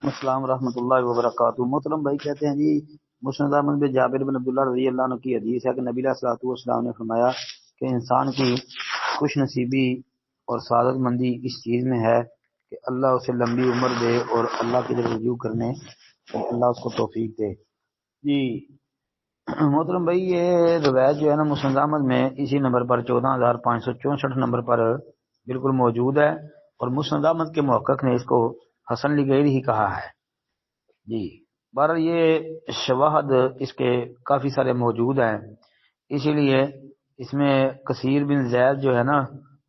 السلام ورحمۃ اللہ وبرکاتہ۔ محترم بھائی کہتے ہیں جی مسند احمد بن جابر بن عبداللہ رضی اللہ عنہ کی حدیث ہے کہ نبی علیہ الصلوۃ والسلام نے فرمایا کہ انسان کی خوش نصیبی اور سعادت مندی اس چیز میں ہے کہ اللہ اسے لمبی عمر دے اور اللہ کی طرف رجوع کرنے اللہ اس کو توفیق دے۔ جی محترم بھائی یہ روایت جو ہے نا مسند احمد میں اسی نمبر پر 14564 نمبر پر بالکل موجود ہے، اور مسند احمد کے محقق نے اس کو حسن لغیر ہی کہا ہے۔ جی بہرحال یہ شواہد اس کے کافی سارے موجود ہیں، اسی لیے اس میں کثیر بن زید جو ہے نا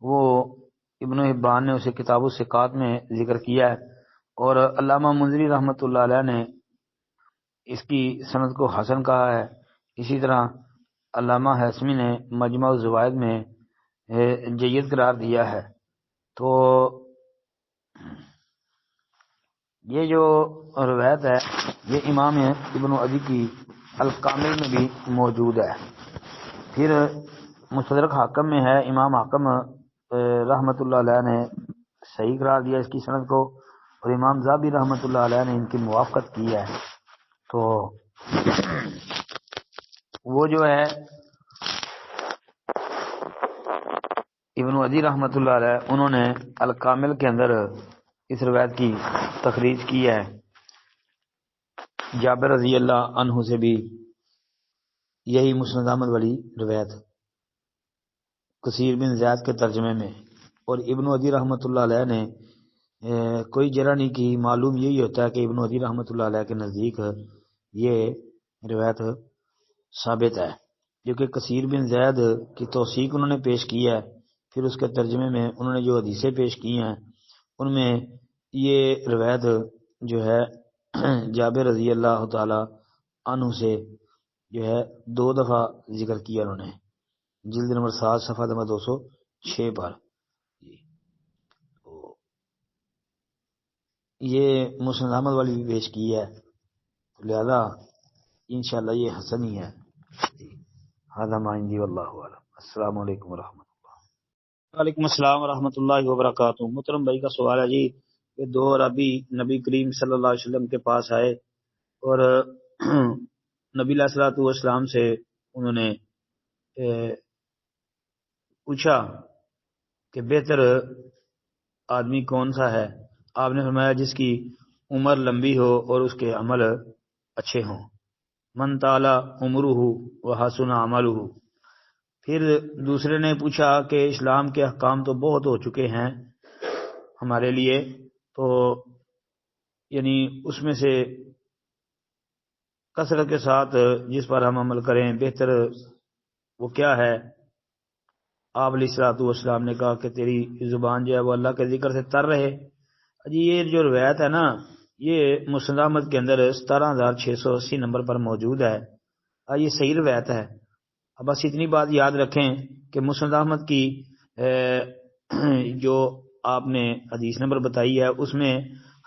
وہ ابن حبان نے اسے کتاب الثقات میں ذکر کیا ہے، اور علامہ منذری رحمۃ اللہ علیہ نے اس کی سند کو حسن کہا ہے۔ اسی طرح علامہ حسمی نے مجمع الزوائد میں جید قرار دیا ہے۔ تو یہ جو روایت ہے یہ امام ابن عدی کی الکامل میں بھی موجود ہے۔ پھر مستدرک حاکم میں ہے، امام حاکم رحمۃ اللہ علیہ نے صحیح قرار دیا اس کی سند کو، اور امام ذہبی رحمۃ اللہ علیہ نے ان کی موافقت کی ہے۔ تو وہ جو ہے ابن عدی رحمۃ اللہ علیہ انہوں نے الکامل کے اندر اس روایت کی تخریج کی ہے، جابر رضی اللہ عنہ سے بھی یہی مسند احمد والی روایت کثیر بن زید کے ترجمے میں، اور ابن عدی رحمۃ اللہ علیہ نے کوئی جرح نہیں کی۔ معلوم یہی ہوتا ہے کہ ابن عدی رحمۃ اللہ علیہ کے نزدیک یہ روایت ثابت ہے، جو کہ کثیر بن زید کی توثیق انہوں نے پیش کی ہے۔ پھر اس کے ترجمے میں انہوں نے جو حدیثیں پیش کی ہیں ان میں یہ روایت جو ہے جابر رضی اللہ تعالی عنہ سے جو ہے 2 دفعہ ذکر کیا انہوں نے، جلد نمبر 7 صفحہ نمبر 206 پر۔ یہ مسند احمد والی بھی پیش کی ہے، لہذا انشاءاللہ یہ حسن ہی ہے۔ هذا ما عندي والله اعلم۔ السلام علیکم ورحمۃ اللہ۔ وعلیکم السلام ورحمۃ اللہ وبرکاتہ۔ محترم بھائی کا سوال ہے جی کہ 2 عربی نبی کریم صلی اللہ علیہ وسلم کے پاس آئے اور نبی علیہ الصلوۃ والسلام سے انہوں نے پوچھا کہ بہتر آدمی کون سا ہے؟ آپ نے فرمایا جس کی عمر لمبی ہو اور اس کے عمل اچھے ہوں۔ من طال عمرہ وحسن عملہ۔ پھر دوسرے نے پوچھا کہ اسلام کے احکام تو بہت ہو چکے ہیں ہمارے لیے، تو یعنی اس میں سے کثرت کے ساتھ جس پر ہم عمل کریں بہتر وہ کیا ہے؟ آپ علیہ الصلوۃ والسلام نے کہا کہ تیری زبان جو ہے وہ اللہ کے ذکر سے تر رہے۔ جی یہ جو روایت ہے نا یہ مسند احمد کے اندر 17680 نمبر پر موجود ہے، یہ صحیح روایت ہے۔ اب بس اتنی بات یاد رکھیں کہ مسند احمد کی جو آپ نے حدیث نمبر بتائی ہے اس میں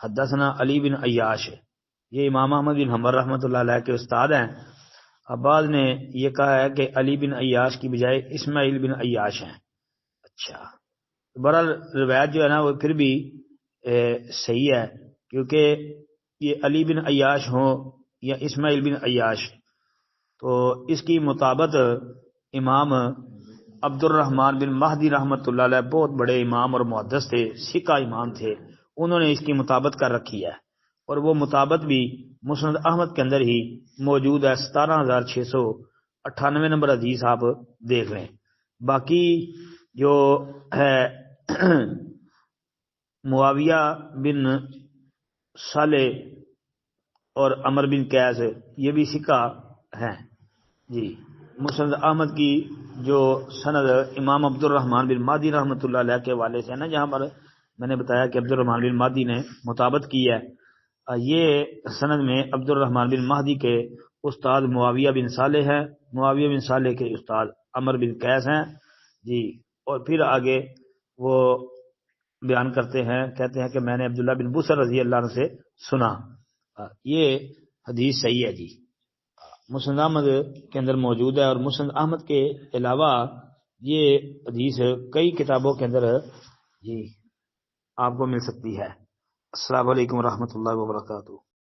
حدثنا علی بن عیاش، یہ امام احمد بن حنبل رحمۃ اللہ علیہ کے استاد ہیں۔ عباد نے یہ کہا ہے کہ علی بن عیاش کی بجائے اسماعیل بن عیاش ہیں۔ اچھا، بہرحال روایت جو ہے نا وہ پھر بھی صحیح ہے، کیونکہ یہ علی بن عیاش ہو یا اسماعیل بن عیاش، تو اس کی مطابقت امام عبد الرحمن بن مہدی رحمۃ اللہ علیہ بہت بڑے امام اور محدث تھے، ثقہ امام تھے، انہوں نے اس کی مطابقت کر رکھی ہے، اور وہ مطابقت بھی مسند احمد کے اندر ہی موجود ہے۔ 17698 نمبر حدیث آپ دیکھ لیں۔ باقی جو ہے معاویہ بن صالح اور عمر بن قیس یہ بھی ثقہ ہیں۔ جی مسند احمد کی جو سند امام عبد الرحمن بن مہدی رحمۃ اللہ علیہ کے والے سے ہے نا، جہاں پر میں نے بتایا کہ عبد الرحمن بن مہدی نے مطابقت کی ہے، یہ سند میں عبد الرحمن بن مہدی کے استاد معاویہ بن صالح ہیں، معاویہ بن صالح کے استاد عمر بن قیس ہیں۔ جی اور پھر آگے وہ بیان کرتے ہیں، کہتے ہیں کہ میں نے عبداللہ بن بصر رضی اللہ عنہ سے سنا۔ یہ حدیث صحیح ہے جی، مسند احمد کے اندر موجود ہے، اور مسند احمد کے علاوہ یہ حدیث کئی کتابوں کے اندر جی آپ کو مل سکتی ہے۔ السلام علیکم ورحمۃ اللہ وبرکاتہ.